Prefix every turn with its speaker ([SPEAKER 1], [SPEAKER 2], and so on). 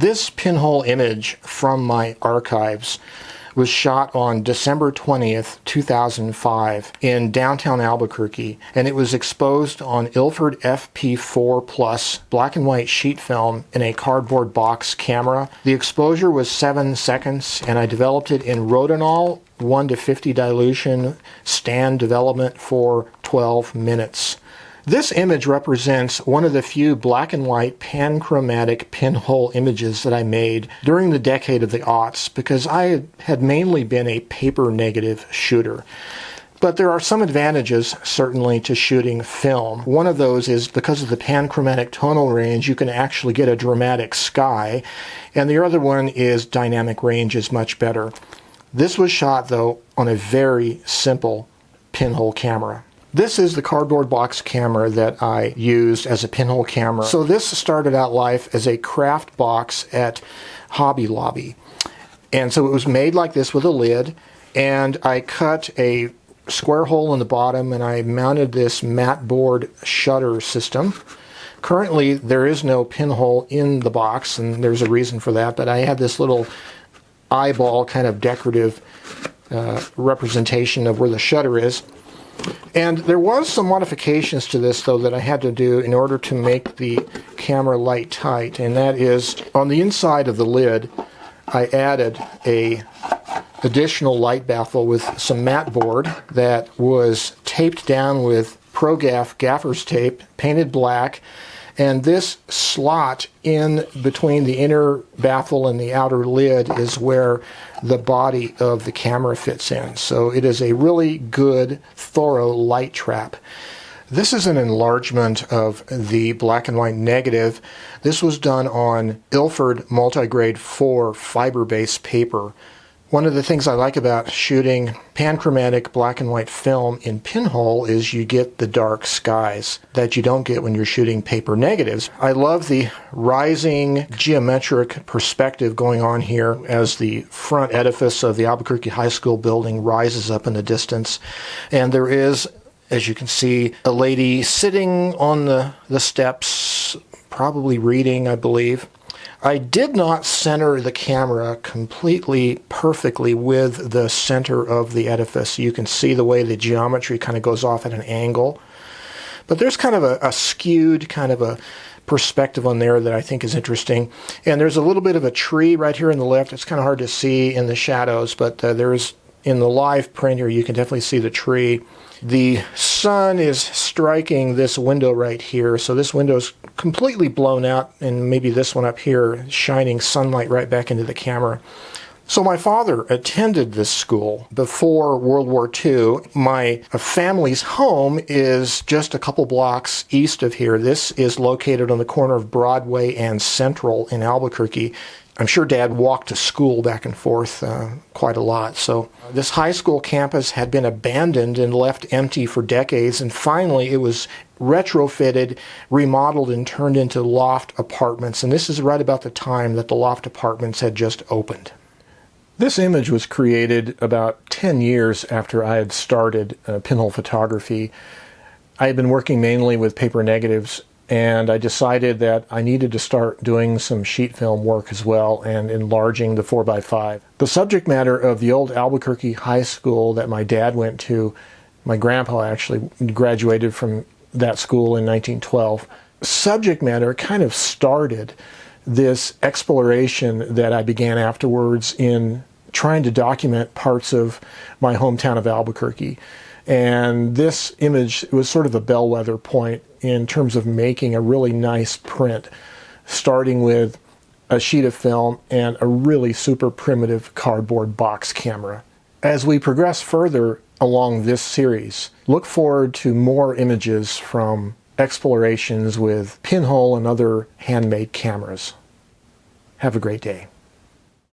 [SPEAKER 1] This pinhole image from my archives was shot on December 20th, 2005 in downtown Albuquerque, and it was exposed on Ilford FP4 Plus black and white sheet film in a cardboard box camera. The exposure was 7 seconds, and I developed it in Rodinol 1:50 dilution stand development for 12 minutes. This image represents one of the few black and white panchromatic pinhole images that I made during the decade of the aughts, because I had mainly been a paper negative shooter. But there are some advantages, certainly, to shooting film. One of those is because of the panchromatic tonal range, you can actually get a dramatic sky, and the other one is dynamic range is much better. This was shot, though, on a very simple pinhole camera. This is the cardboard box camera that I used as a pinhole camera. So this started out life as a craft box at Hobby Lobby. And so it was made like this with a lid, and I cut a square hole in the bottom and I mounted this mat board shutter system. Currently there is no pinhole in the box, and there's a reason for that, but I had this little eyeball kind of decorative representation of where the shutter is. And there was some modifications to this, though, that I had to do in order to make the camera light tight, and that is on the inside of the lid I added a additional light baffle with some mat board that was taped down with ProGaff gaffer's tape, painted black, and this slot in between the inner baffle and the outer lid is where the body of the camera fits in. So it is a really good, thorough light trap. This is an enlargement of the black and white negative. This was done on Ilford Multigrade 4 fiber-based paper. One of the things I like about shooting panchromatic black and white film in pinhole is you get the dark skies that you don't get when you're shooting paper negatives. I love the rising geometric perspective going on here as the front edifice of the Albuquerque High School building rises up in the distance. And there is, as you can see, a lady sitting on the steps, probably reading, I believe. I did not center the camera completely perfectly with the center of the edifice. You can see the way the geometry kind of goes off at an angle. But there's kind of a skewed kind of a perspective on there that I think is interesting. And there's a little bit of a tree right here in the left. It's kind of hard to see in the shadows, but there's, in the live print here, you can definitely see the tree. The sun is striking this window right here, so this window is completely blown out, and maybe this one up here, shining sunlight right back into the camera. So my father attended this school before World War II. My family's home is just a couple blocks east of here. This is located on the corner of Broadway and Central in Albuquerque. I'm sure Dad walked to school back and forth quite a lot. So this high school campus had been abandoned and left empty for decades, and finally it was retrofitted, remodeled, and turned into loft apartments. And this is right about the time that the loft apartments had just opened. This image was created about 10 years after I had started pinhole photography. I had been working mainly with paper negatives, and I decided that I needed to start doing some sheet film work as well and enlarging the 4x5. The subject matter of the old Albuquerque High School that my dad went to, my grandpa actually graduated from that school in 1912. Subject matter kind of started this exploration that I began afterwards in trying to document parts of my hometown of Albuquerque. And this image was sort of a bellwether point in terms of making a really nice print, starting with a sheet of film and a really super primitive cardboard box camera. As we progress further along this series, look forward to more images from explorations with pinhole and other handmade cameras. Have a great day.